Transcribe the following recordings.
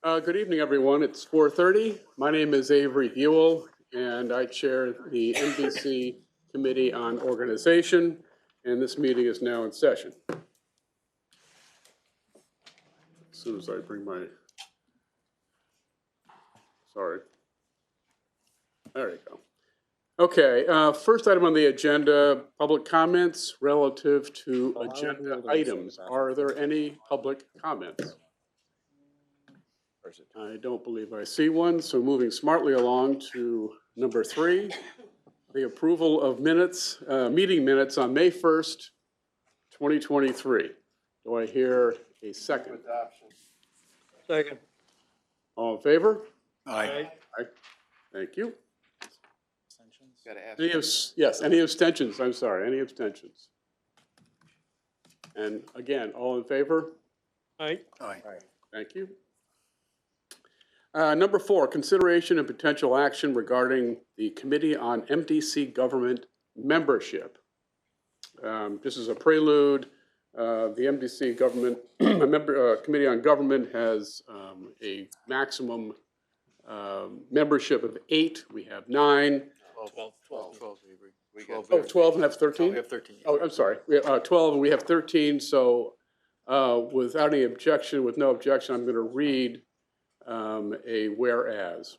Good evening, everyone. It's 4:30. My name is Avery Buell, and I chair the NBC Committee on Organization, and this meeting is now in session. As soon as I bring my, sorry. There you go. Okay, first item on the agenda, public comments relative to agenda items. Are there any public comments? I don't believe I see one, so moving smartly along to number 3, the approval of minutes, meeting minutes on May 1st, 2023. Do I hear a second? Second. All in favor? Aye. Aye. Thank you. Gotta ask. Yes, any abstentions? I'm sorry, any abstentions? And again, all in favor? Aye. Aye. Thank you. Number 4, consideration and potential action regarding the Committee on MDC Government Membership. This is a prelude. The MDC Government Committee on Government has a maximum membership of 8. We have 9. 12. We got Oh, 12 and have 13? We have 13. Oh, I'm sorry. We have 12 and we have 13. So without any objection, with no objection, I'm going to read a whereas.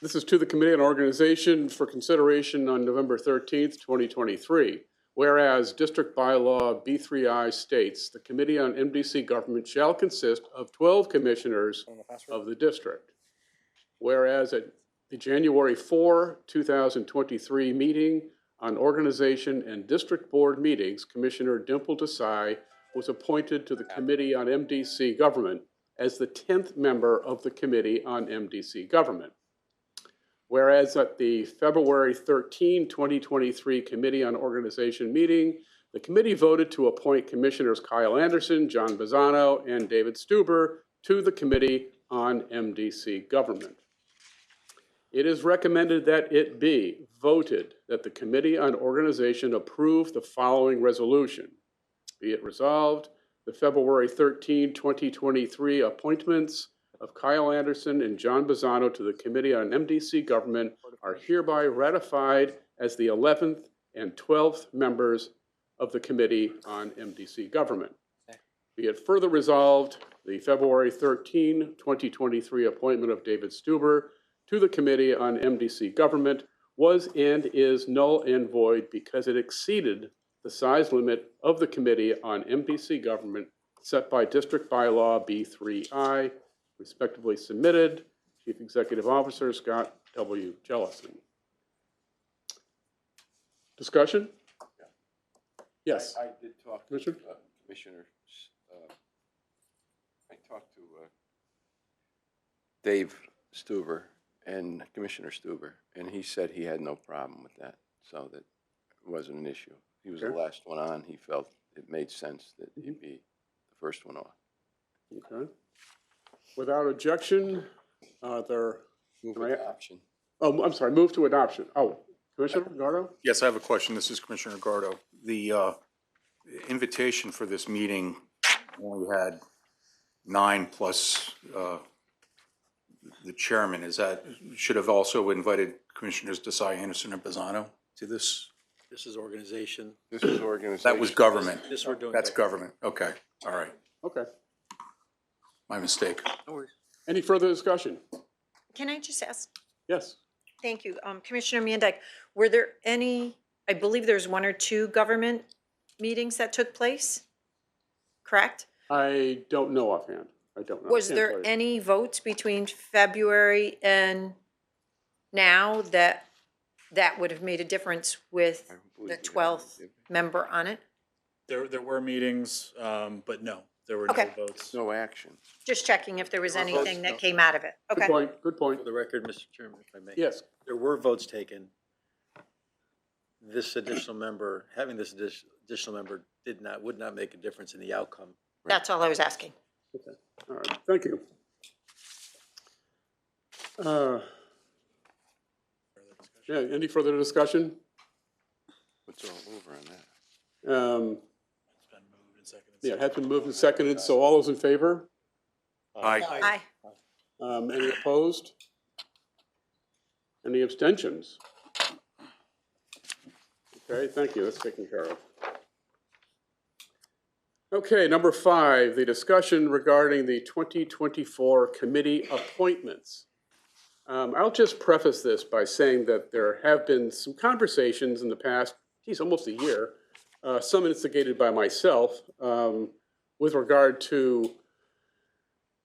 This is to the Committee on Organization for consideration on November 13th, 2023. Whereas District Bylaw B3I states, the Committee on MDC Government shall consist of 12 commissioners of the district. Whereas at the January 4, 2023 meeting on organization and district board meetings, Commissioner Dimple Desai was appointed to the Committee on MDC Government as the 10th member of the Committee on MDC Government. Whereas at the February 13, 2023 Committee on Organization meeting, the committee voted to appoint Commissioners Kyle Anderson, John Bizzano, and David Stuber to the Committee on MDC Government. It is recommended that it be voted that the Committee on Organization approve the following resolution. Be it resolved, the February 13, 2023 appointments of Kyle Anderson and John Bizzano to the Committee on MDC Government are hereby ratified as the 11th and 12th members of the Committee on MDC Government. Be it further resolved, the February 13, 2023 appointment of David Stuber to the Committee on MDC Government was and is null and void because it exceeded the size limit of the Committee on MDC Government set by District Bylaw B3I, respectively submitted. Chief Executive Officer Scott W. Jellison. Discussion? Yes. I did talk to Commissioner? Commissioner. I talked to Dave Stuber and Commissioner Stuber, and he said he had no problem with that, so that it wasn't an issue. He was the last one on. He felt it made sense that he'd be the first one on. Okay. Without objection, there. Adoption. Oh, I'm sorry. Move to adoption. Oh, Commissioner Gardo? Yes, I have a question. This is Commissioner Gardo. The invitation for this meeting only had 9 plus the chairman. Is that, should have also invited Commissioners Desai, Anderson, and Bizzano to this? This is organization. This is organization. That was government. This we're doing. That's government. Okay, all right. Okay. My mistake. No worries. Any further discussion? Can I just ask? Yes. Thank you. Commissioner Miandike, were there any, I believe there's 1 or 2 government meetings that took place, correct? I don't know offhand. I don't know. Was Can't there tell you. any votes between February and now that would have made a difference with the 12th member on it? There were meetings, but no, there were no Okay. votes. No action. Just checking if there was Or votes, anything no. that came out of it. Good Okay. point. Good point. For the record, Mr. Chairman, if I may. Yes. There were votes taken. This additional member, having this additional member would not make a difference in the outcome. That's all I was asking. Okay. All right. Thank you. Yeah. Any further discussion? It's all over on that. Um, It's been moved and seconded. Yeah, it has been moved and seconded, so all those in favor? Aye. Aye. Any opposed? Any abstentions? Okay, thank you, that's taken care of. Okay, number 5, the discussion regarding the 2024 committee appointments. I'll just preface this by saying that there have been some conversations in the past, almost a year, some instigated by myself, with regard to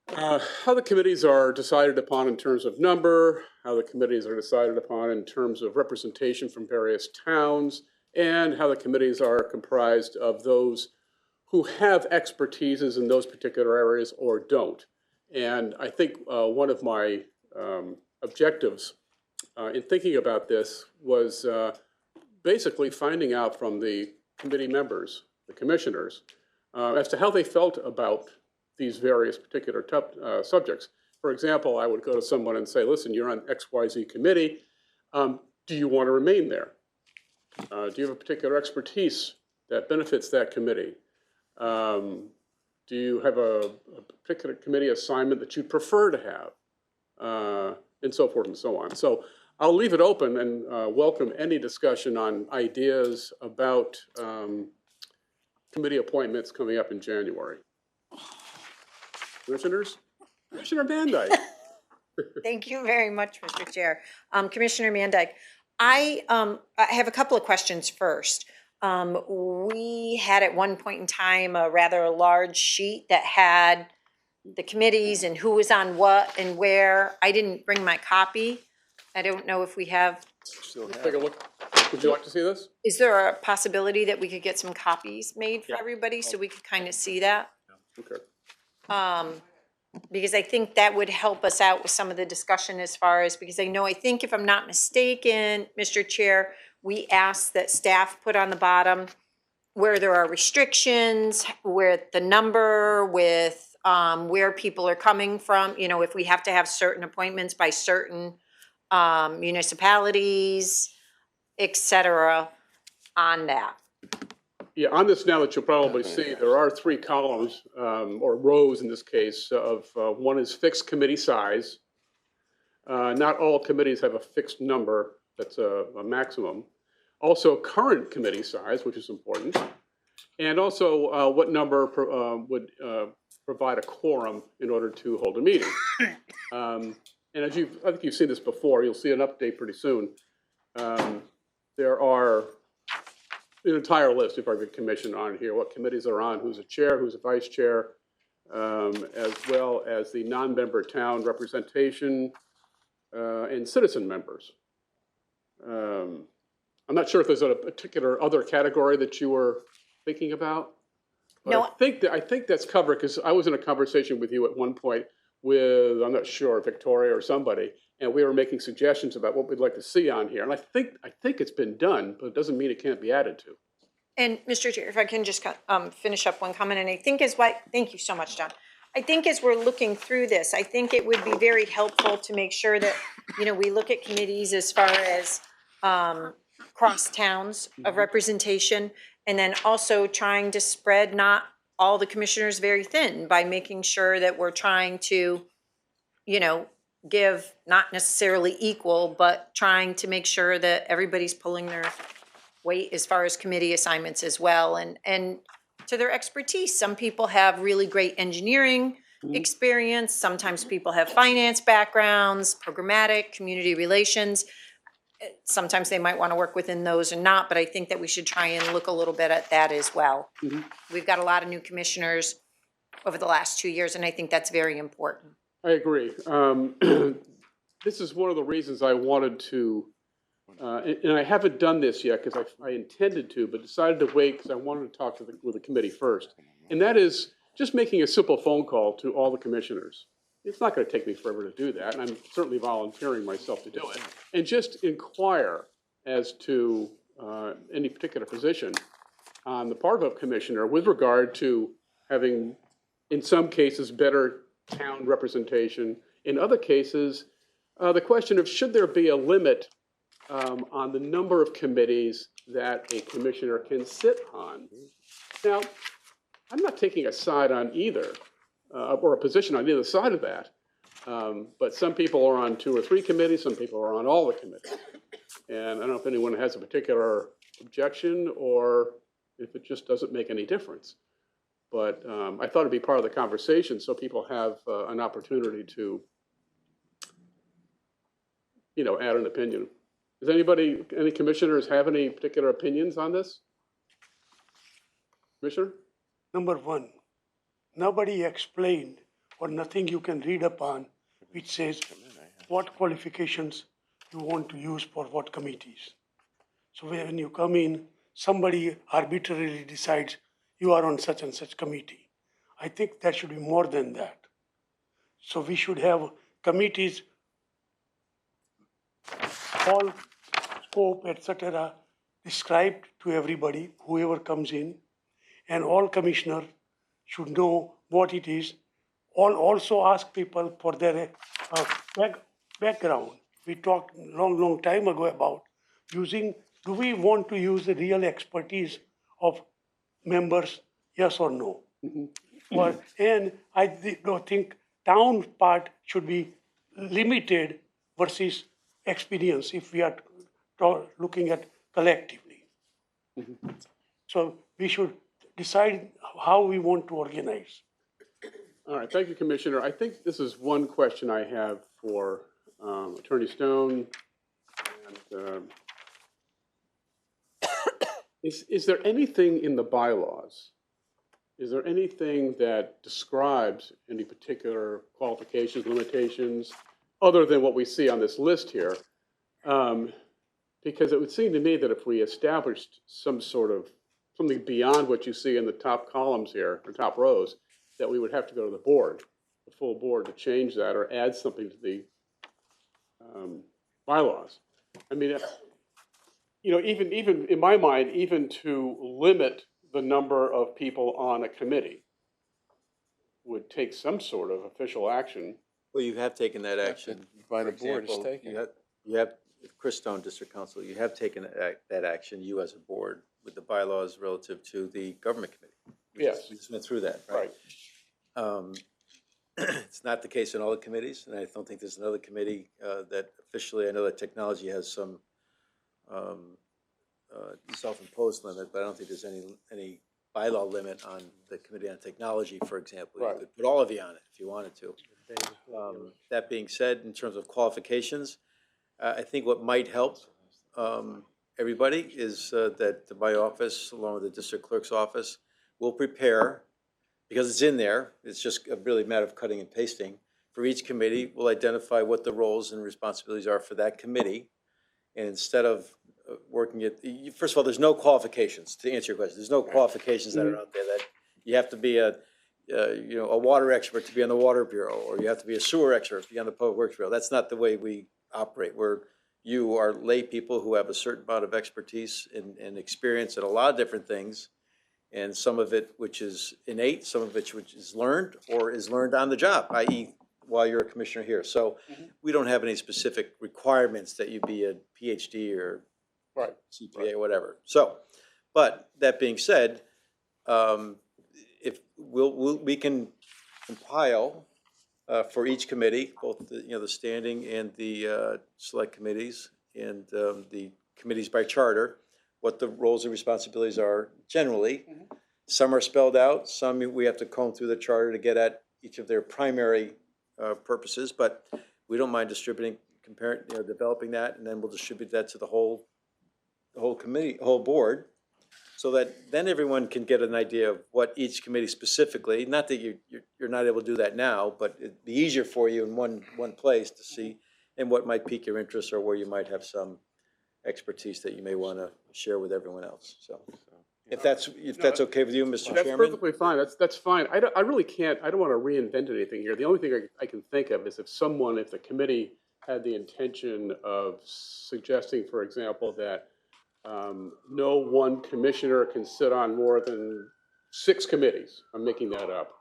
how the committees are decided upon in terms of number, how the committees are decided upon in terms of representation from various towns, and how the committees are comprised of those who have expertises in those particular areas or don't. And I think one of my objectives in thinking about this was basically finding out from the committee members, the commissioners, as to how they felt about these various particular subjects. For example, I would go to someone and say, listen, you're on XYZ committee. Do you want to remain there? Do you have a particular expertise that benefits that committee? Do you have a particular committee assignment that you'd prefer to have? And so forth and so on. So I'll leave it open and welcome any discussion on ideas about committee appointments coming up in January. Commissioners? Commissioner Van Dyke. Thank you very much, Mr. Chair. Commissioner Mandyke, I have a couple of questions first. We had at one point in time a rather large sheet that had the committees and who was on what and where. I didn't bring my copy. I don't know if we have, Still have Take a it. look. Would you like to see this? is there a possibility that we could get some copies made for Yeah. everybody so we could kind of see that? Okay. Because I think that would help us out with some of the discussion as far as, because I think if I'm not mistaken, Mr. Chair, we asked that staff put on the bottom where there are restrictions, where the number, with where people are coming from, you know, if we have to have certain appointments by certain municipalities, et cetera, on that. Yeah, on this now that you'll probably see, there are 3 columns, or rows in this case, of one is fixed committee size. Not all committees have a fixed number, that's a maximum. Also, current committee size, which is important. And also, what number would provide a quorum in order to hold a meeting. And as I think you've seen this before, you'll see an update pretty soon. There are an entire list of our commission on here, what committees are on, who's a chair, who's a vice chair, as well as the non-member town representation and citizen members. I'm not sure if there's a particular other category that you were thinking about. But No. I think that's covered, because I was in a conversation with you at one point with, I'm not sure, Victoria or somebody, and we were making suggestions about what we'd like to see on here. And I think it's been done, but it doesn't mean it can't be added to. And Mr. Chair, if I can just finish up one comment, and I think is why, thank you so much, John. I think as we're looking through this, I think it would be very helpful to make sure that, you know, we look at committees as far as cross towns of representation, and then also trying to spread not all the commissioners very thin by making sure that we're trying to, you know, give not necessarily equal, but trying to make sure that everybody's pulling their weight as far as committee assignments as well, and to their expertise. Some people have really great engineering experience. Sometimes people have finance backgrounds, programmatic, community relations. Sometimes they might want to work within those or not, but I think that we should try and look a little bit at that as well. We've got a lot of new commissioners over the last 2 years, and I think that's very important. I agree. This is one of the reasons I wanted to, and I haven't done this yet because I intended to, but decided to wait because I wanted to talk with the committee first. And that is just making a simple phone call to all the commissioners. It's not going to take me forever to do that, and I'm certainly volunteering myself to do it. And just inquire as to any particular position on the part of a commissioner with regard to having, in some cases, better town representation. In other cases, the question of should there be a limit on the number of committees that a commissioner can sit on. Now, I'm not taking a side on either. or a position on either side of that. But some people are on 2 or 3 committees, some people are on all the committees. And I don't know if anyone has a particular objection or if it just doesn't make any difference. But I thought it'd be part of the conversation so people have an opportunity to, add an opinion. Does any commissioners have any particular opinions on this? Commissioner? Number one, nobody explained or nothing you can read upon which says what qualifications you want to use for what committees. So when you come in, somebody arbitrarily decides you are on such and such committee. I think there should be more than that. So we should have committees, all scope, etc., described to everybody, whoever comes in, and all commissioners should know what it is. Also ask people for their background. We talked long time ago about do we want to use the real expertise of members, yes or no? And I don't think town part should be limited versus experience if we are looking at collectively. So we should decide how we want to organize. All right, thank you, Commissioner. I think this is one question I have for Attorney Stone. And, is there anything in the bylaws? Is there anything that describes any particular qualifications, limitations, other than what we see on this list here? Because it would seem to me that if we established something beyond what you see in the top columns here, or top rows, that we would have to go to the board, the full board, to change that or add something to the bylaws. I mean, even in my mind, even to limit the number of people on a committee would take some sort of official action. Well, you have taken that action. By the For board is example, taken. You have, Chris Stone, District Council, you have taken that action, you as a board, with the bylaws relative to the government committee. Yes. We just went through that, right? It's not the case in all the committees, and I don't think there's another committee that officially, I know that technology has some self-imposed limit, but I don't think there's any bylaw limit on the Committee on Technology, for example. Right. You could put all of you on it if you wanted to. That being said, in terms of qualifications, I think what might help everybody is that my office, along with the district clerk's office, will prepare, because it's in there, it's just a really matter of cutting and pasting. For each committee, we'll identify what the roles and responsibilities are for that committee. And instead of working it, first of all, there's no qualifications, to answer your question. There's no qualifications that are out there that you have to be a water expert to be on the Water Bureau, or you have to be a sewer expert to be on the Public Works Bureau. That's not the way we operate. You are lay people who have a certain amount of expertise and experience in a lot of different things, and some of it which is innate, some of it which is learned or is learned on the job, i.e. while you're a commissioner here. So we don't have any specific requirements that you be a PhD or Right. CPA or whatever. So, but that being said, if we can compile for each committee, both the standing and the select committees and the committees by charter, what the roles and responsibilities are generally. Some are spelled out, some we have to comb through the charter to get at each of their primary purposes, but we don't mind distributing, developing that, and then we'll distribute that to the whole committee, whole board, so that then everyone can get an idea of what each committee specifically, not that you're not able to do that now, but it'd be easier for you in one place to see, and what might pique your interest or where you might have some expertise that you may want to share with everyone else. So if that's okay with you, Mr. That's Chairman? perfectly fine. That's fine. I really can't, I don't want to reinvent anything here. The only thing I can think of is if the committee had the intention of suggesting, for example, that no one commissioner can sit on more than 6 committees. I'm making that up.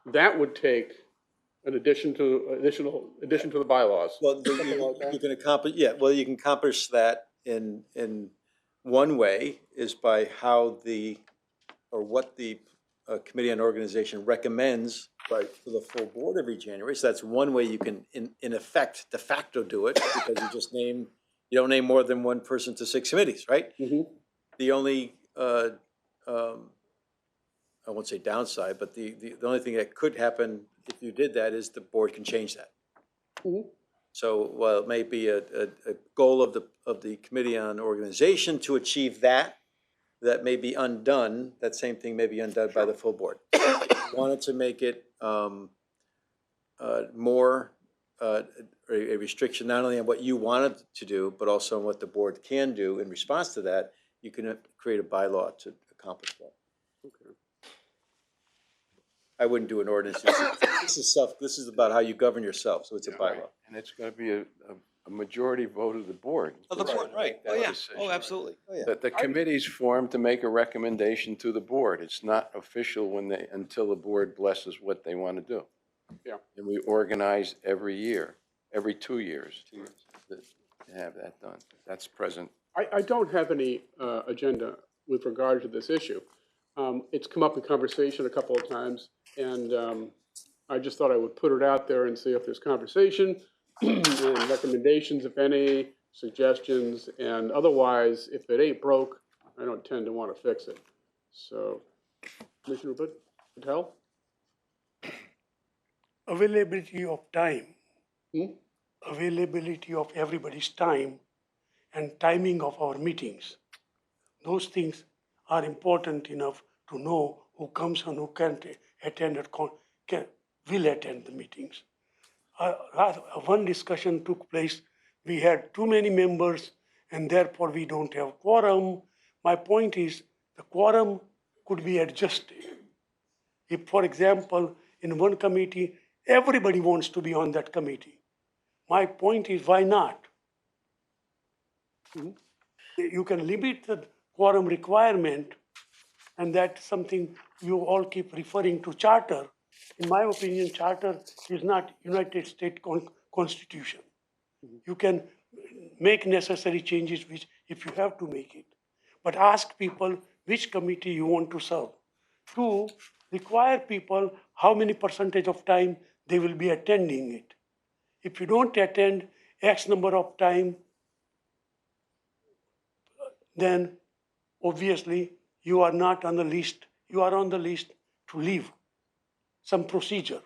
That would take an addition to the bylaws. Well, you can accomplish, you can accomplish that in one way is by what the Committee on Organization recommends Right, for the full board every January, so that's one way you can, in effect, de facto do it, because you don't name more than one person to 6 committees, right? The only, I won't say downside, but the only thing that could happen if you did that is the board can change that. So while it may be a goal of the Committee on Organization to achieve that may be undone, that same thing may be undone by the full board. Wanted to make it more a restriction, not only on what you wanted to do, but also on what the board can do in response to that. You can create a bylaw to accomplish that. I wouldn't do an ordinance. This is about how you govern yourself, so it's a bylaw. And it's gonna be a majority vote of the board. Of the board, right. That decision. Absolutely. Oh, yeah. The committee's formed to make a recommendation to the board. It's not official until the board blesses what they want to do. Yeah. And we organize every year, every 2 years to have that done. That's present. I don't have any agenda with regard to this issue. It's come up in conversation a couple of times, and I just thought I would put it out there and see if there's conversation and recommendations, if any, suggestions, and otherwise, if it ain't broke, I don't tend to want to fix it. So, Commissioner Patel? Availability of time, availability of everybody's time, and timing of our meetings. Those things are important enough to know who comes and who can't attend or will attend the meetings. One discussion took place. We had too many members, and therefore we don't have quorum. My point is, the quorum could be adjusted. If, for example, in one committee, everybody wants to be on that committee. My point is, why not? You can limit the quorum requirement, and that's something you all keep referring to charter. In my opinion, charter is not United States Constitution. You can make necessary changes which, if you have to make it, but ask people which committee you want to serve. 2, require people how many percentage of time they will be attending it. If you don't attend X number of time, then obviously you are not on the list. You are on the list to leave. Some procedure.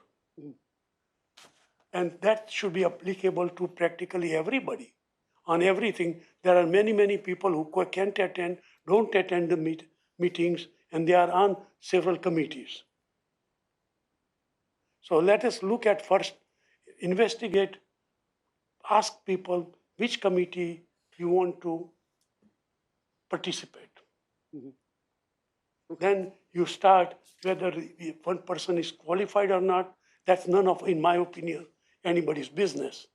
And that should be applicable to practically everybody. On everything, there are many, many people who can't attend, don't attend the meetings, and they are on several committees. So let us look at first, investigate, ask people which committee you want to participate. Then you start whether one person is qualified or not. That's none of, in my opinion, anybody's business.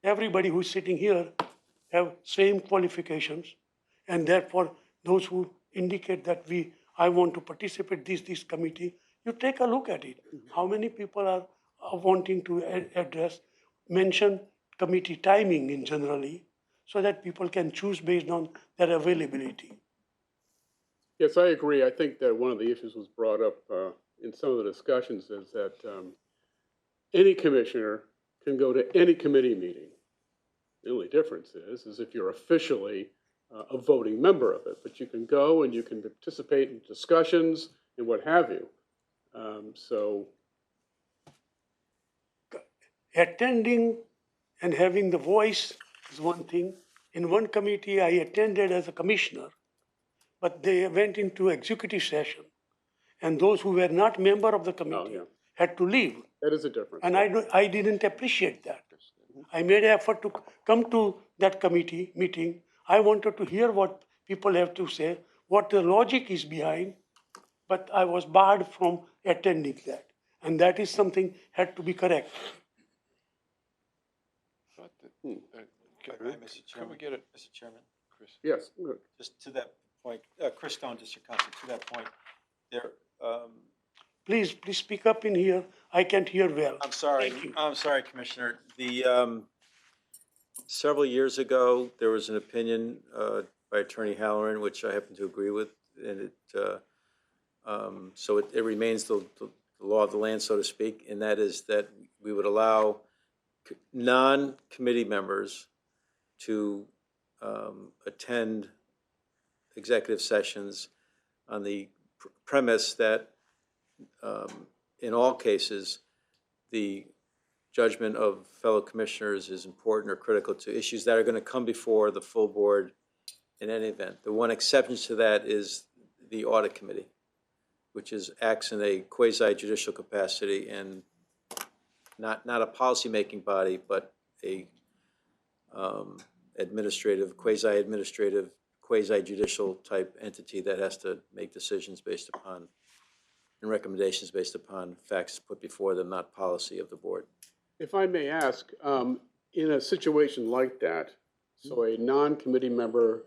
Everybody who's sitting here have same qualifications, and therefore those who indicate that I want to participate this committee, you take a look at it. How many people are wanting to address, mention committee timing in generally, so that people can choose based on their availability. Yes, I agree. I think that one of the issues was brought up in some of the discussions is that any commissioner can go to any committee meeting. The only difference is if you're officially a voting member of it, but you can go and you can participate in discussions and what have you. So attending and having the voice is one thing. In one committee, I attended as a commissioner, but they went into executive session, and those who were not member of the committee had to leave. that is a difference. And I didn't appreciate that. I made an effort to come to that committee meeting. I wanted to hear what people have to say, what the logic is behind, but I was barred from attending that. And that is something had to be corrected. Mr. Chairman. Could we get it? Mr. Chairman, Chris? Yes, good. just to that point, Chris Stone, District Council, to that point, there, Please speak up in here. I can't hear well. I'm sorry. Thank you. I'm sorry, Commissioner. Several years ago, there was an opinion by Attorney Halloran, which I happen to agree with, and it So it remains the law of the land, so to speak, and that is that we would allow non-committee members to attend executive sessions on the premise that in all cases, the judgment of fellow commissioners is important or critical to issues that are going to come before the full board in any event. The one exception to that is the audit committee, which acts in a quasi-judicial capacity and not a policy-making body, but a administrative, quasi-administrative, quasi-judicial type entity that has to make decisions based upon and recommendations based upon facts put before them, not policy of the board. If I may ask, in a situation like that, so a non-committee member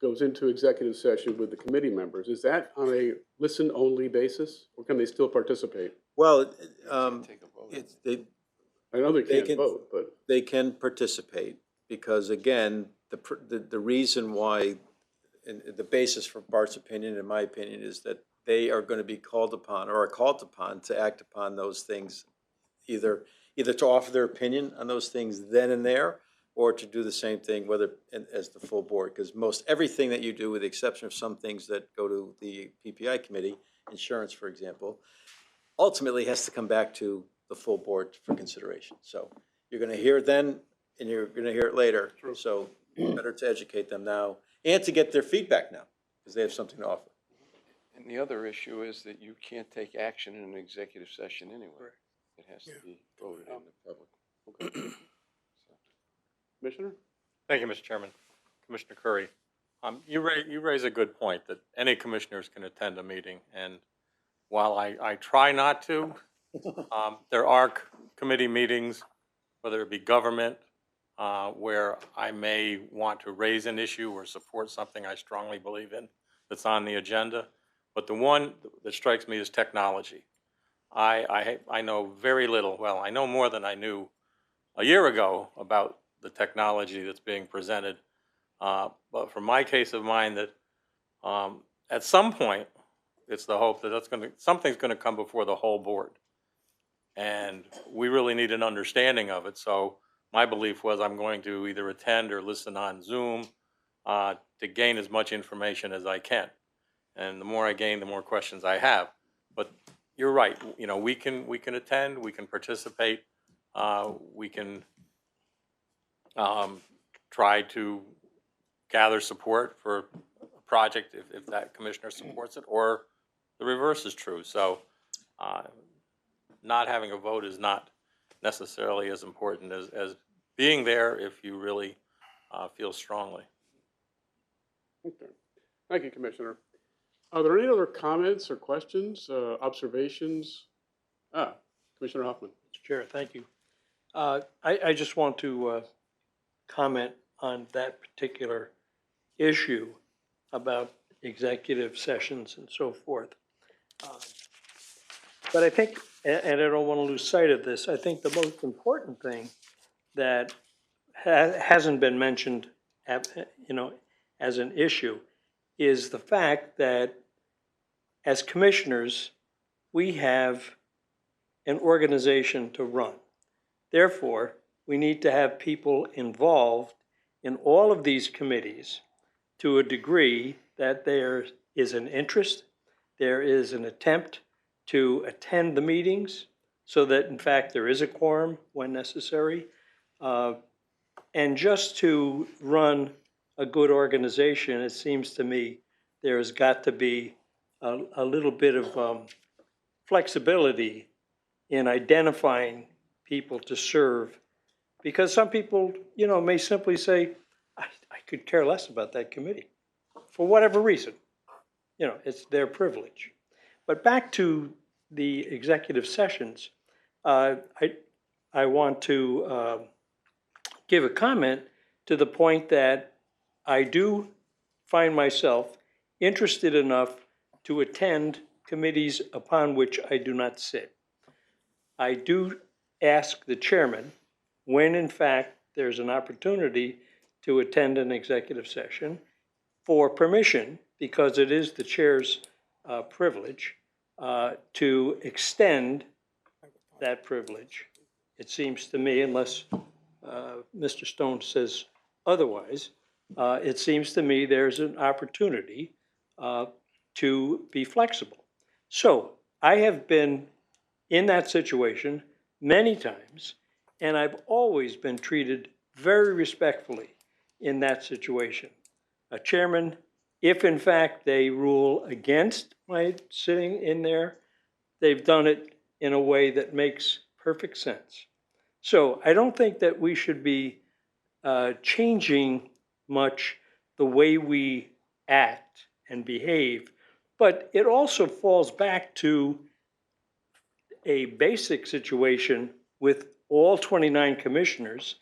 goes into executive session with the committee members, is that on a listen-only basis, or can they still participate? Well, Take a vote. I know they can't can- vote, but they can participate because, again, the reason why, and the basis for Bart's opinion, in my opinion, is that they are going to be called upon or are called upon to act upon those things, either to offer their opinion on those things then and there, or to do the same thing as the full board. Because most everything that you do, with the exception of some things that go to the PPI committee, insurance, for example, ultimately has to come back to the full board for consideration. So you're going to hear it then, and you're going to hear it later. So better to educate them now and to get their feedback now, because they have something to offer. And the other issue is that you can't take action in an executive session anyway. It has to be voted in the public. Commissioner? Thank you, Mr. Chairman. Commissioner Curry, you raise a good point that any commissioners can attend a meeting. And while I try not to, there are committee meetings, whether it be government, where I may want to raise an issue or support something I strongly believe in that's on the agenda. But the one that strikes me is technology. I know very little, well, I know more than I knew a year ago about the technology that's being presented. But for my case of mine, that at some point, it's the hope that something's going to come before the whole board. And we really need an understanding of it. So my belief was I'm going to either attend or listen on Zoom to gain as much information as I can. And the more I gain, the more questions I have. But you're right. You know, we can attend, we can participate, we can try to gather support for a project if that commissioner supports it, or the reverse is true. So not having a vote is not necessarily as important as being there if you really feel strongly. Okay. Thank you, Commissioner. Are there any other comments or questions, observations? Commissioner Hoffman. Mr. Chair, thank you. I just want to comment on that particular issue about executive sessions and so forth. But I think, and I don't want to lose sight of this, I think the most important thing that hasn't been mentioned, as an issue is the fact that as commissioners, we have an organization to run. Therefore, we need to have people involved in all of these committees to a degree that there is an interest, there is an attempt to attend the meetings so that, in fact, there is a quorum when necessary. And just to run a good organization, it seems to me there's got to be a little bit of flexibility in identifying people to serve. Because some people, may simply say, I could care less about that committee for whatever reason. It's their privilege. But back to the executive sessions, I want to give a comment to the point that I do find myself interested enough to attend committees upon which I do not sit. I do ask the chairman, when in fact there's an opportunity to attend an executive session, for permission, because it is the chair's privilege to extend that privilege. It seems to me, unless Mr. Stone says otherwise, it seems to me there's an opportunity to be flexible. So I have been in that situation many times, and I've always been treated very respectfully in that situation. A chairman, if in fact they rule against my sitting in there, they've done it in a way that makes perfect sense. So I don't think that we should be changing much the way we act and behave, but it also falls back to a basic situation with all 29 commissioners,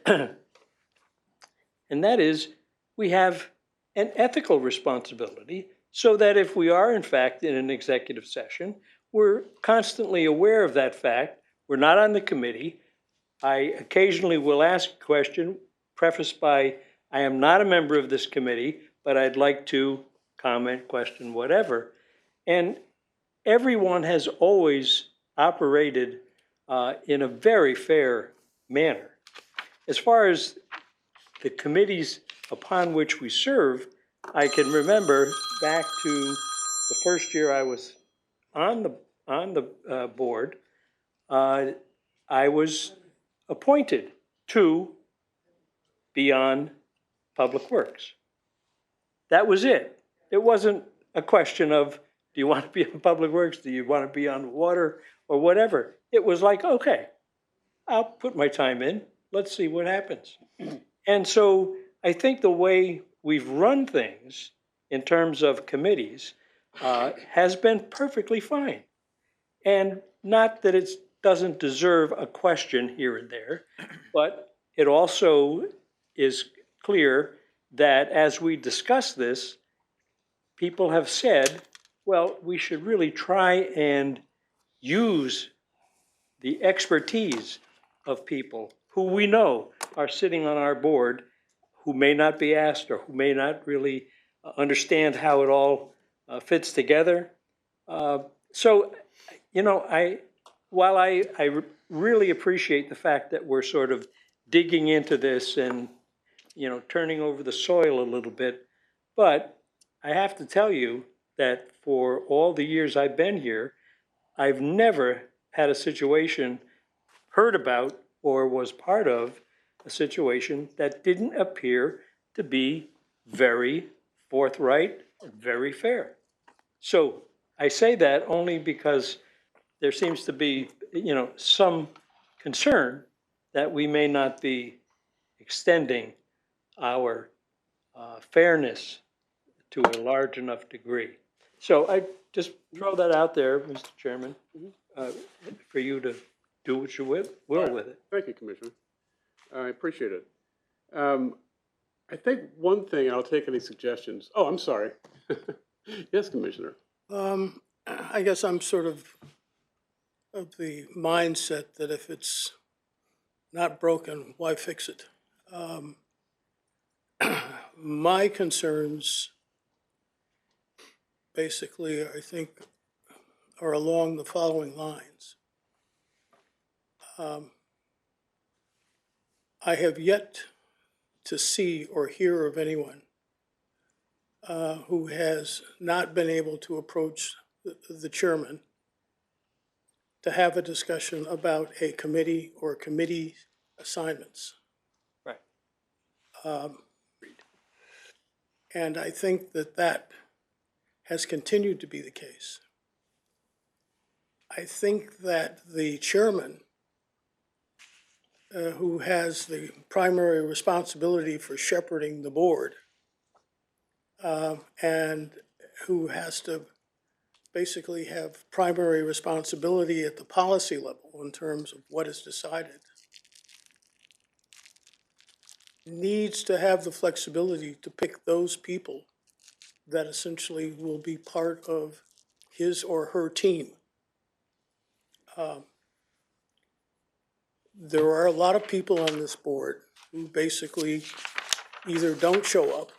and that is we have an ethical responsibility so that if we are in fact in an executive session, we're constantly aware of that fact. We're not on the committee. I occasionally will ask a question prefaced by, I am not a member of this committee, but I'd like to comment, question, whatever. And everyone has always operated in a very fair manner. As far as the committees upon which we serve, I can remember back to the first year I was on the board, I was appointed to be on Public Works. That was it. It wasn't a question of, do you want to be on Public Works? Do you want to be on water or whatever? It was like, okay, I'll put my time in. Let's see what happens. And so I think the way we've run things in terms of committees has been perfectly fine. And not that it doesn't deserve a question here and there, but it also is clear that as we discuss this, people have said, well, we should really try and use the expertise of people who we know are sitting on our board, who may not be asked or who may not really understand how it all fits together. So, you know, while I really appreciate the fact that we're sort of digging into this and, you know, turning over the soil a little bit, but I have to tell you that for all the years I've been here, I've never had a situation heard about or was part of a situation that didn't appear to be very forthright and very fair. So I say that only because there seems to be, you know, some concern that we may not be extending our fairness to a large enough degree. So I just throw that out there, Mr. Chairman, for you to do what you will with it. Thank you, Commissioner. I appreciate it. I think one thing, and I'll take any suggestions. Oh, I'm sorry. Yes, Commissioner. I guess I'm sort of the mindset that if it's not broken, why fix it? My concerns basically, I think, are along the following lines. I have yet to see or hear of anyone who has not been able to approach the chairman to have a discussion about a committee or committee assignments. Right. And I think that that has continued to be the case. I think that the chairman, who has the primary responsibility for shepherding the board, and who has to basically have primary responsibility at the policy level in terms of what is decided, needs to have the flexibility to pick those people that essentially will be part of his or her team. There are a lot of people on this board who basically either don't show up,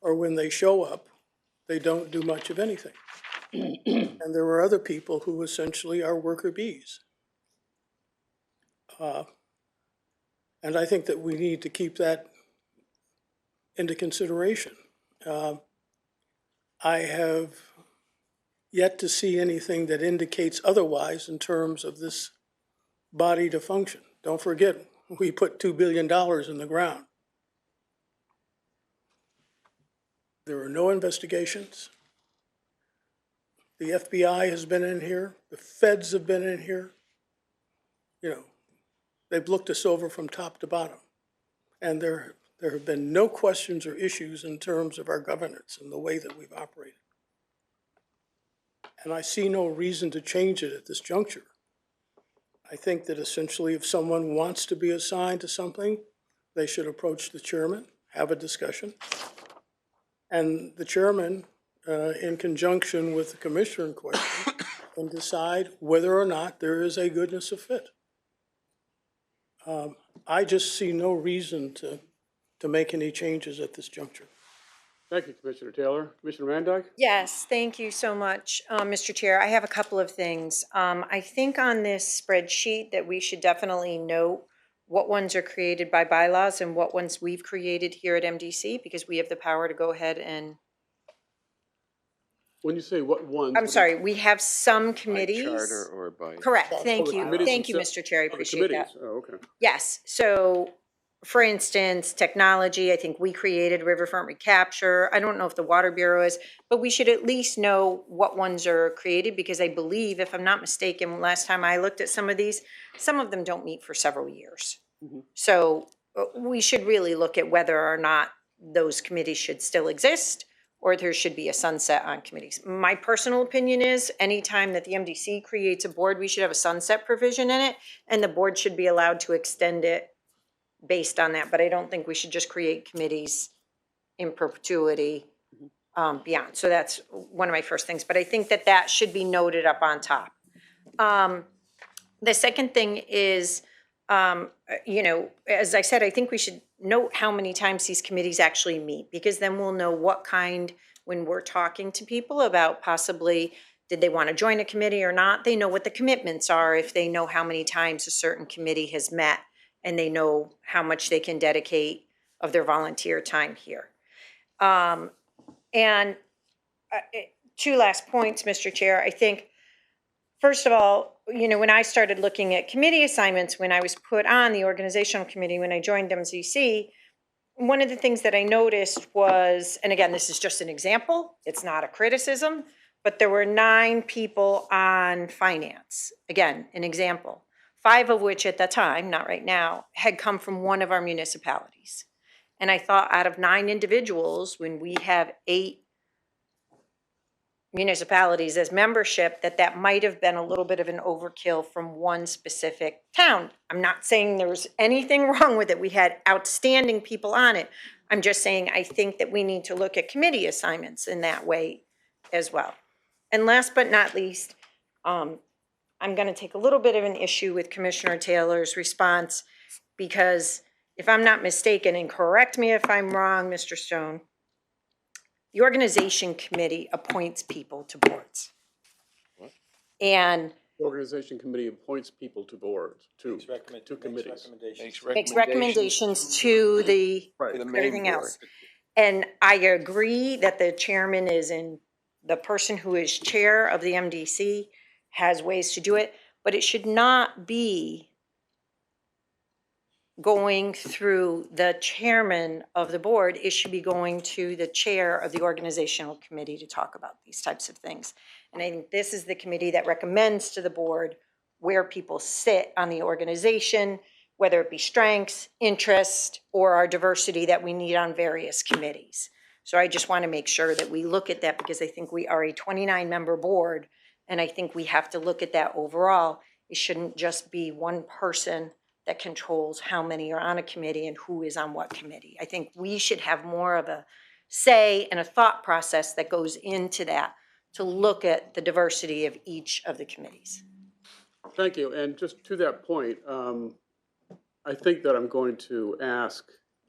or when they show up, they don't do much of anything. And there are other people who essentially are worker bees. And I think that we need to keep that into consideration. I have yet to see anything that indicates otherwise in terms of this body to function. Don't forget, we put $2 billion in the ground. There are no investigations. The FBI has been in here, the feds have been in here. You know, they've looked us over from top to bottom. And there have been no questions or issues in terms of our governance and the way that we've operated. And I see no reason to change it at this juncture. I think that essentially if someone wants to be assigned to something, they should approach the chairman, have a discussion. And the chairman, in conjunction with the commissioner in question, can decide whether or not there is a goodness of fit. I just see no reason to make any changes at this juncture. Thank you, Commissioner Taylor. Commissioner Randike? Yes, thank you so much, Mr. Chair. I have a couple of things. I think on this spreadsheet that we should definitely note what ones are created by bylaws and what ones we've created here at MDC, because we have the power to go ahead and, When you say what ones? I'm sorry, we have some By committees. charter or by? Correct, thank the you. committees Thank you, themselves- Mr. Chair, I Oh, the appreciate that. committees. Oh, okay. Yes, so for instance, technology, I think we created Riverfront Recapture. I don't know if the Water Bureau is, but we should at least know what ones are created, because I believe, if I'm not mistaken, last time I looked at some of these, some of them don't meet for several years. So we should really look at whether or not those committees should still exist, or there should be a sunset on committees. My personal opinion is, anytime that the MDC creates a board, we should have a sunset provision in it, and the board should be allowed to extend it based on that, but I don't think we should just create committees in perpetuity beyond. So that's one of my first things, but I think that that should be noted up on top. The second thing is, you know, as I said, I think we should note how many times these committees actually meet, because then we'll know what kind, when we're talking to people about possibly, did they want to join a committee or not, they know what the commitments are, if they know how many times a certain committee has met, and they know how much they can dedicate of their volunteer time here. And two last points, Mr. Chair. I think, first of all, you know, when I started looking at committee assignments, when I was put on the organizational committee, when I joined MCC, one of the things that I noticed was, and again, this is just an example, it's not a criticism, but there were 9 people on finance. Again, an example. 5 of which at the time, not right now, had come from one of our municipalities. And I thought, out of 9 individuals, when we have 8 municipalities as membership, that might have been a little bit of an overkill from one specific town. I'm not saying there's anything wrong with it. We had outstanding people on it. I'm just saying I think that we need to look at committee assignments in that way as well. And last but not least, I'm going to take a little bit of an issue with Commissioner Taylor's response, because if I'm not mistaken, and correct me if I'm wrong, Mr. Stone, the organization committee appoints people to boards. What? And The organization committee appoints people to boards, to committees. makes recommendations to the, To the main everything board. else. And I agree that the chairman is in, the person who is chair of the MDC has ways to do it, but it should not be going through the chairman of the board. It should be going to the chair of the organizational committee to talk about these types of things. And I think this is the committee that recommends to the board where people sit on the organization, whether it be strengths, interest, or our diversity that we need on various committees. So I just want to make sure that we look at that, because I think we are a 29-member board, and I think we have to look at that overall. It shouldn't just be one person that controls how many are on a committee and who is on what committee. I think we should have more of a say and a thought process that goes into that to look at the diversity of each of the committees. Thank you. And just to that point, I think that I'm going to ask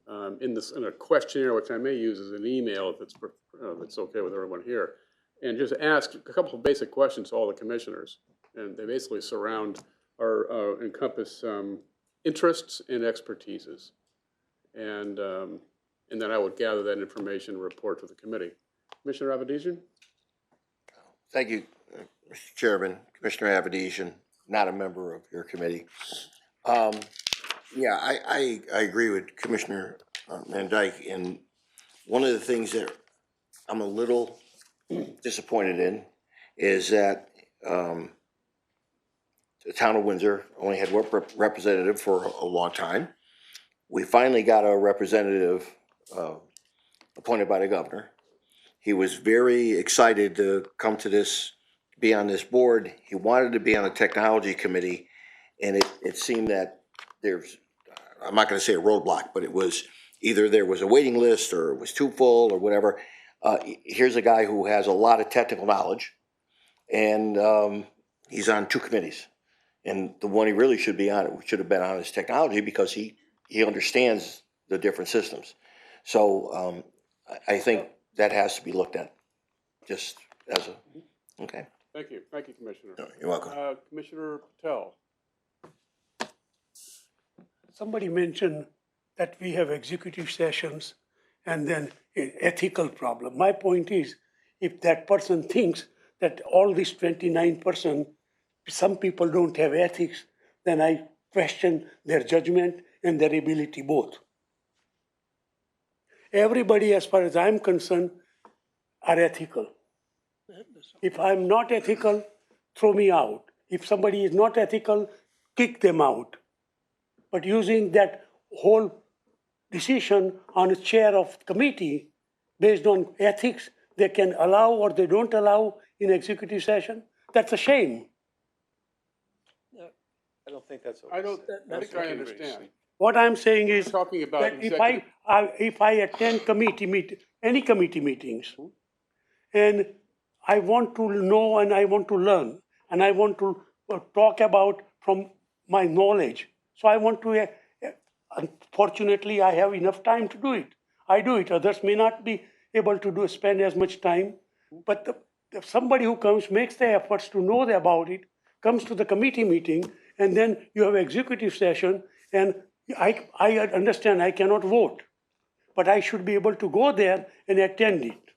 in a questionnaire, which I may use as an email if it's okay with everyone here, and just ask a couple of basic questions to all the commissioners. And they basically surround or encompass interests and expertises. And then I would gather that information and report to the committee. Commissioner Avedisian? Thank you, Mr. Chairman. Commissioner Avedisian, not a member of your committee. Yeah, I agree with Commissioner Van Dyke, and one of the things that I'm a little disappointed in is that the town of Windsor only had one representative for a long time. We finally got a representative appointed by the governor. He was very excited to come to this, be on this board. He wanted to be on the technology committee, and it seemed that there's, I'm not gonna say a roadblock, but it was either there was a waiting list or it was too full or whatever. Here's a guy who has a lot of technical knowledge, and he's on 2 committees. And the one he really should be on, should have been on is technology, because he understands the different systems. So I think that has to be looked at, just as a, okay. Thank you, Commissioner. You're welcome. Commissioner Patel? Somebody mentioned that we have executive sessions and then an ethical problem. My point is, if that person thinks that all these 29%, some people don't have ethics, then I question their judgment and their ability both. Everybody, as far as I'm concerned, are ethical. If I'm not ethical, throw me out. If somebody is not ethical, kick them out. But using that whole decision on a chair of committee based on ethics, they can allow or they don't allow in executive session, that's a shame. I don't think that's. I think I understand. What I'm saying is Talking about that executive. if I attend any committee meetings, and I want to know and I want to learn and I want to talk about from my knowledge, so I want to. Unfortunately, I have enough time to do it. I do it. Others may not be able to spend as much time. But somebody who comes, makes the efforts to know about it, comes to the committee meeting, and then you have executive session, and I understand I cannot vote, but I should be able to go there and attend it.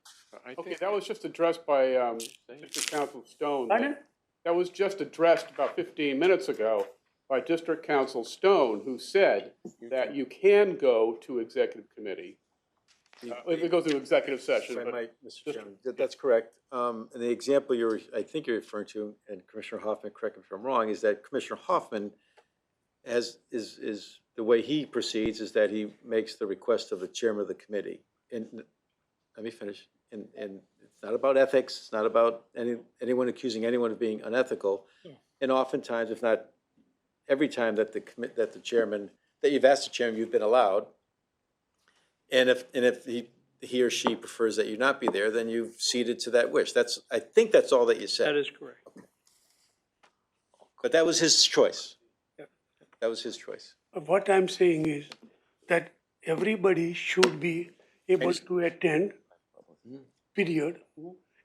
Okay, that was just addressed by District Council Stone. Pardon? That was just addressed about 15 minutes ago by District Council Stone, who said that you can go to executive committee. It goes to executive session. If I But might, Mr. Chairman, that's correct. And the example I think you're referring to, and Commissioner Hoffman, correct me if I'm wrong, is that Commissioner Hoffman is the way he proceeds is that he makes the request of the chairman of the committee. And let me finish. And it's not about ethics. It's not about anyone accusing anyone of being unethical. Yeah. And oftentimes, if not every time that the chairman, that you've asked the chairman, you've been allowed. And if he or she prefers that you not be there, then you've ceded to that wish. I think that's all that you said. That is correct. Okay. But that was his choice. Yep. That was his choice. What I'm saying is that everybody should be able to attend, period,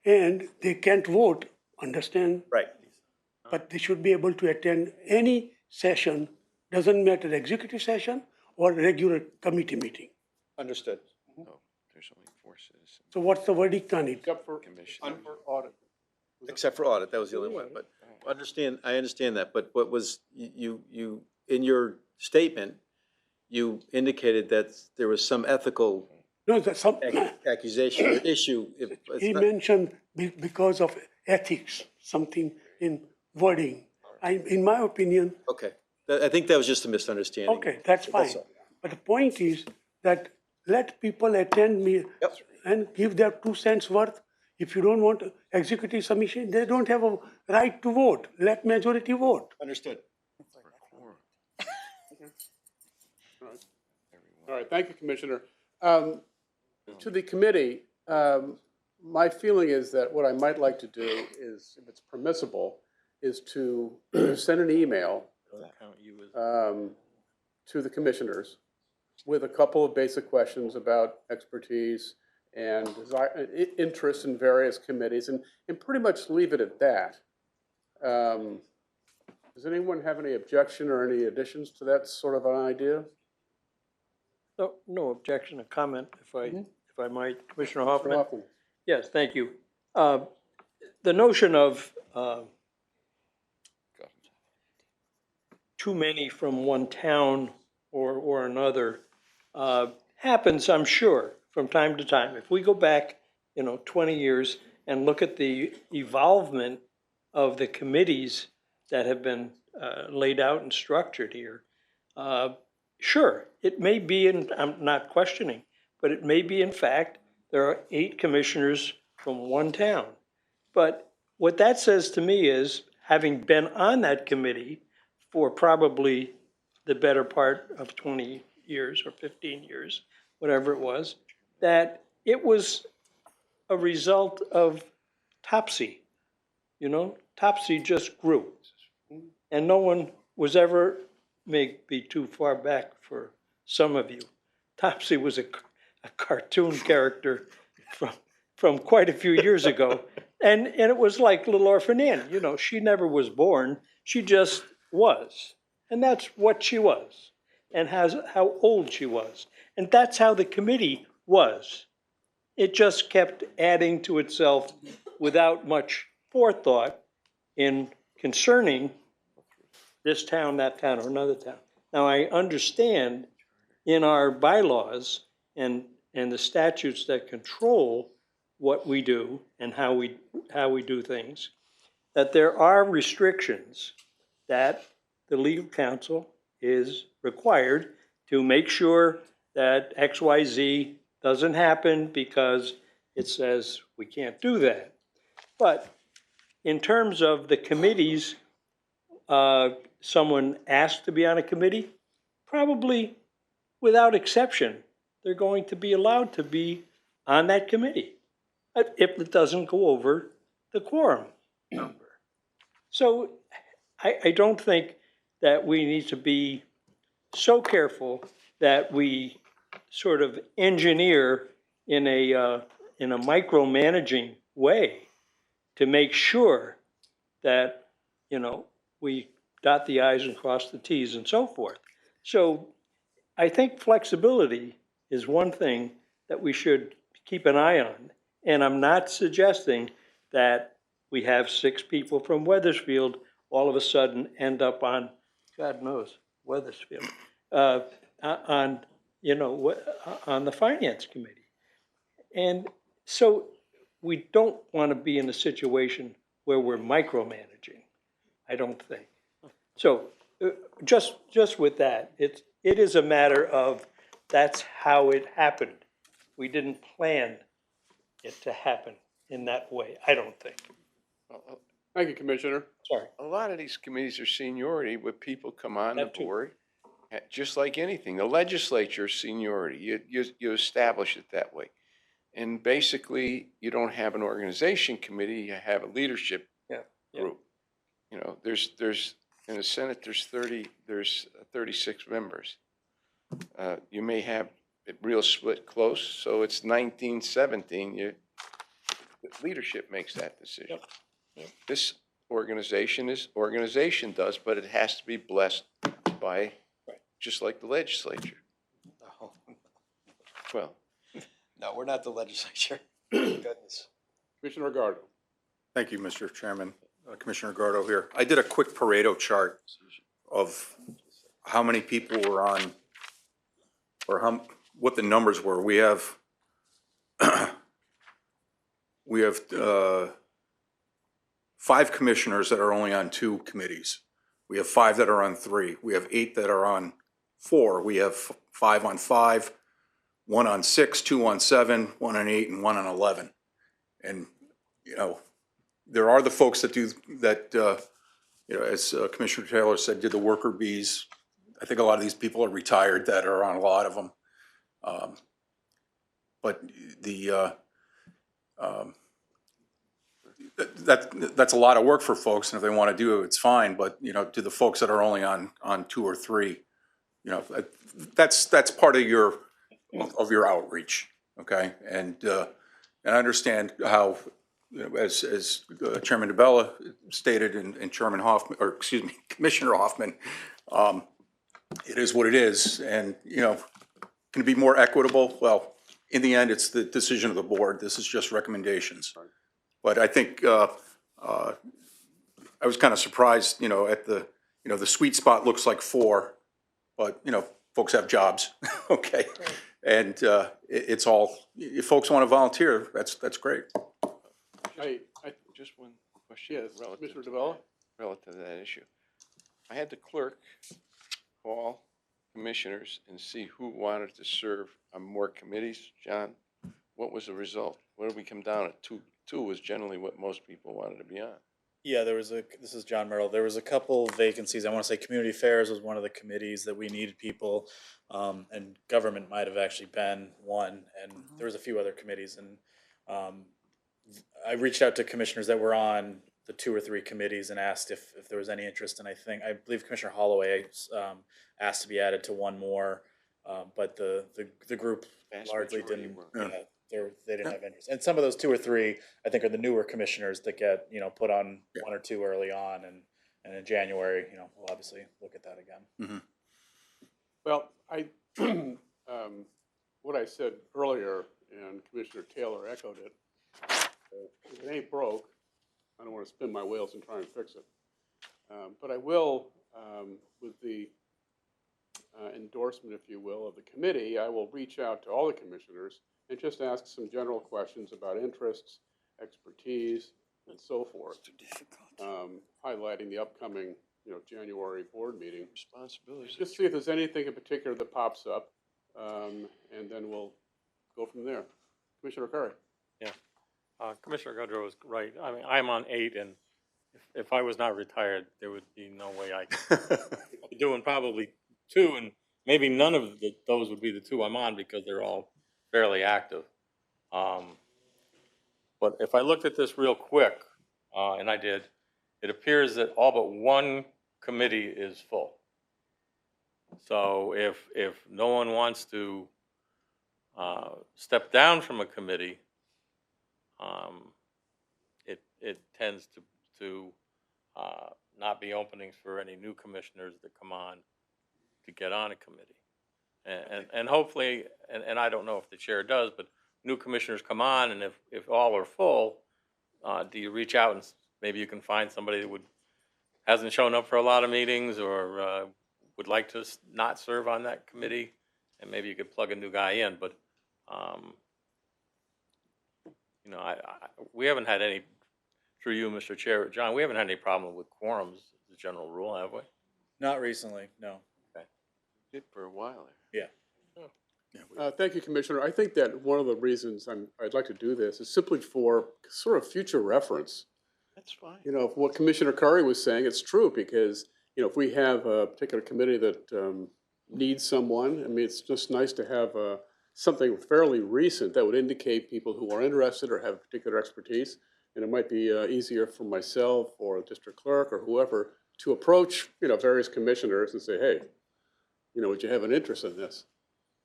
and they can't vote, understand? Right. But they should be able to attend any session, doesn't matter executive session or regular committee meeting. Understood. No, there's only 4 citizens. So what's the verdict on it? except for Commission. audit. Except for audit, that was the only one. But I understand that. But what was you in your statement, you indicated that there was some ethical No, that's some, accusation or issue. he mentioned because of ethics, something in wording. In my opinion, Okay, I think that was just a misunderstanding. okay, that's fine. all. But the point is that let people attend me Yep. and give their 2 cents worth. If you don't want executive submission, they don't have a right to vote. Let majority vote. Understood. All right, thank you, Commissioner. To the committee, my feeling is that what I might like to do is, if it's permissible, is to send an email to the commissioners with a couple of basic questions about expertise and interest in various committees, and pretty much leave it at that. Does anyone have any objection or any additions to that sort of an idea? No, no objection, a comment, if I might, Commissioner Mr. Hoffman? Hoffman? Yes, thank you. The notion of too many from one town or another happens, I'm sure, from time to time. If we go back, 20 years and look at the evolvement of the committees that have been laid out and structured here, sure, it may be, and I'm not questioning, but it may be in fact there are 8 commissioners from one town. But what that says to me is, having been on that committee for probably the better part of 20 years or 15 years, whatever it was, that it was a result of Topsy. Topsy just grew. And no one was ever, may be too far back for some of you, Topsy was a cartoon character from quite a few years ago. And it was like Little Orphan Annie, she never was born, she just was. And that's what she was, and how old she was. And that's how the committee was. It just kept adding to itself without much forethought in concerning this town, that town, or another town. Now, I understand in our bylaws and the statutes that control what we do and how we do things, that there are restrictions that the legal counsel is required to make sure that XYZ doesn't happen because it says we can't do that. But in terms of the committees, someone asked to be on a committee, probably without exception, they're going to be allowed to be on that committee if it doesn't go over the quorum number. So I don't think that we need to be so careful that we sort of engineer in a micromanaging way to make sure that, we dot the i's and cross the t's and so forth. So I think flexibility is one thing that we should keep an eye on. And I'm not suggesting that we have 6 people from Weathersfield all of a sudden end up on, God knows, Weathersfield, on the Finance Committee. And so we don't want to be in a situation where we're micromanaging, I don't think. So just with that, it is a matter of that's how it happened. We didn't plan it to happen in that way, I don't think. Thank you, Commissioner. Sorry. A lot of these committees are seniority, where people come on the That too. board, just like anything. The legislature is seniority. You establish it that way. And basically, you don't have an organization committee, you have a leadership group. There's in the Senate, there's 36 members. You may have it real split close, so it's 19-17. Leadership makes that decision. Yep. This organization does, but it has to be blessed by, just like the legislature. No, Well, no, we're not the legislature. Goodness. Commissioner Gardo. Thank you, Mr. Chairman. Commissioner Gardo here. I did a quick Pareto chart of how many people were on, or what the numbers were. We have 5 commissioners that are only on 2 committees. We have 5 that are on 3. We have 8 that are on 4. We have 5 on 5, 1 on 6, 2 on 7, 1 on 8, and 1 on 11. And, there are the folks that do that, as Commissioner Taylor said, did the worker bees. I think a lot of these people are retired that are on a lot of them. But that's a lot of work for folks, and if they want to do it, it's fine. But, to the folks that are only on 2 or 3, you know, that's part of your outreach, okay? And I understand how, you know, as Chairman DeBella stated and Chairman Hoffman, or excuse me, Commissioner Hoffman, it is what it is, and, you know, can it be more equitable? Well, in the end, it's the decision of the board. This is just recommendations. But I think I was kind of surprised, you know, at the, you know, the sweet spot looks like 4, but, you know, folks have jobs, okay? And it's all, if folks want to volunteer, that's great. Just one question. Yes, relative Commissioner to DeBella? that- Relative to that issue. I had the clerk call commissioners and see who wanted to serve on more committees. John, what was the result? What did we come down at? Two was generally what most people wanted to be on. Yeah, this is John Merrill. There was a couple vacancies. I want to say Community Affairs was one of the committees that we needed people. And Government might have actually been one, and there was a few other committees. And I reached out to commissioners that were on the 2 or 3 committees and asked if there was any interest. And I believe Commissioner Holloway asked to be added to one more, but the group Vast largely majority didn't. were. They didn't have interest. And some of those 2 or 3, I think, are the newer commissioners that get, you know, put on 1 or 2 early on, and in January, you know, we'll obviously look at that again. Well, what I said earlier, and Commissioner Taylor echoed it, if it ain't broke, I don't want to spin my wheels and try and fix it. But I will, with the endorsement, if you will, of the committee, I will reach out to all the commissioners and just ask some general questions about interests, expertise, and so forth. Highlighting the upcoming, you know, January board meeting. Responsibilities. Just see if there's anything in particular that pops up, and then we'll go from there. Commissioner Curry. Yeah. Commissioner Goodrow was right. I mean, I'm on 8, and if I was not retired, there would be no way I could be doing probably 2, and maybe none of those would be the 2 I'm on because they're all fairly active. But if I looked at this real quick, and I did, it appears that all but 1 committee is full. So if no one wants to step down from a committee, it tends to not be openings for any new commissioners that come on to get on a committee. And hopefully, and I don't know if the chair does, but new commissioners come on, and if all are full, do you reach out and maybe you can find somebody that hasn't shown up for a lot of meetings or would like to not serve on that committee, and maybe you could plug a new guy in. But you know, we haven't had any, through you, Mr. Chair, John, we haven't had any problem with quorums as a general rule, have we? Not recently, no. Did for a while there. Yeah. Thank you, Commissioner. I think that one of the reasons I'd like to do this is simply for sort of future reference. That's fine. You know, what Commissioner Curry was saying, it's true, because, you know, if we have a particular committee that needs someone, I mean, it's just nice to have something fairly recent that would indicate people who are interested or have particular expertise. And it might be easier for myself or the district clerk or whoever to approach, you know, various commissioners and say, hey, you know, would you have an interest in this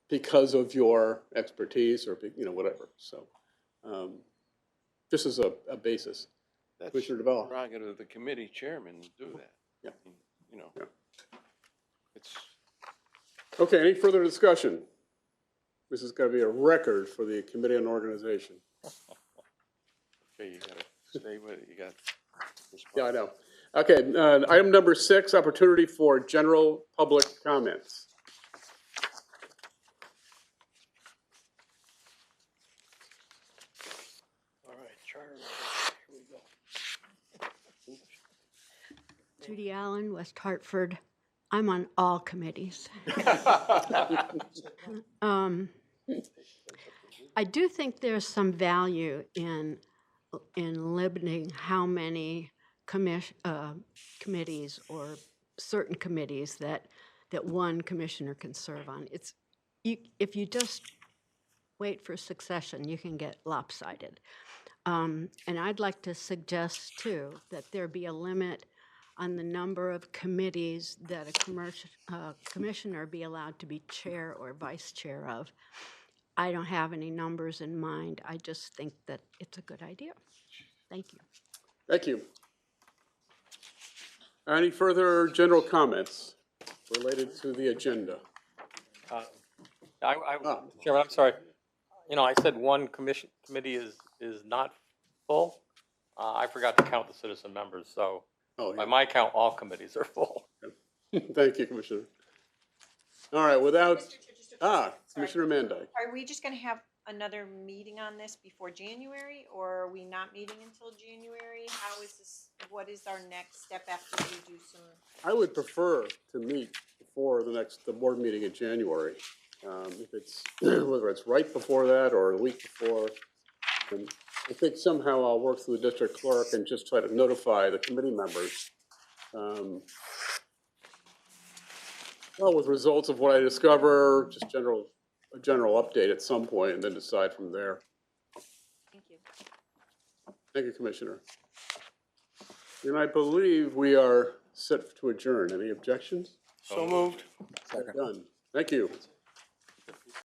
because of your expertise or, you know, whatever. So just as a basis. That's Commissioner DeBella. prerogative of the committee chairman to do that. Yeah. You know, Yeah. it's, Okay, any further discussion? This is going to be a record for the Committee on Organization. okay, you gotta stay with it. You got. Yeah, I know. Okay, item number 6, opportunity for general public comments. All right, Charlie, here we go. Judy Allen, West Hartford. I'm on all committees. I do think there's some value in limiting how many committees or certain committees that one commissioner can serve on. If you just wait for succession, you can get lopsided. And I'd like to suggest too that there be a limit on the number of committees that a commissioner be allowed to be chair or vice chair of. I don't have any numbers in mind. I just think that it's a good idea. Thank you. Thank you. Any further general comments related to the agenda? Chairman, I'm sorry. You know, I said one committee is not full. I forgot to count the citizen members, so Oh, by yeah. my count, all committees are full. Thank you, Commissioner. All right, without, Mr. Chair, just a- sorry. Commissioner Mandike. Are we just gonna have another meeting on this before January, or are we not meeting until January? How is this, what is our next step after we do some? I would prefer to meet before the board meeting in January. If it's, whether it's right before that or a week before. And I think somehow I'll work through the district clerk and just try to notify the committee members. Well, with results of what I discover, just a general update at some point, and then decide from there. Thank you. Thank you, Commissioner. And I believe we are set to adjourn. Any objections? So moved. Done. Thank you.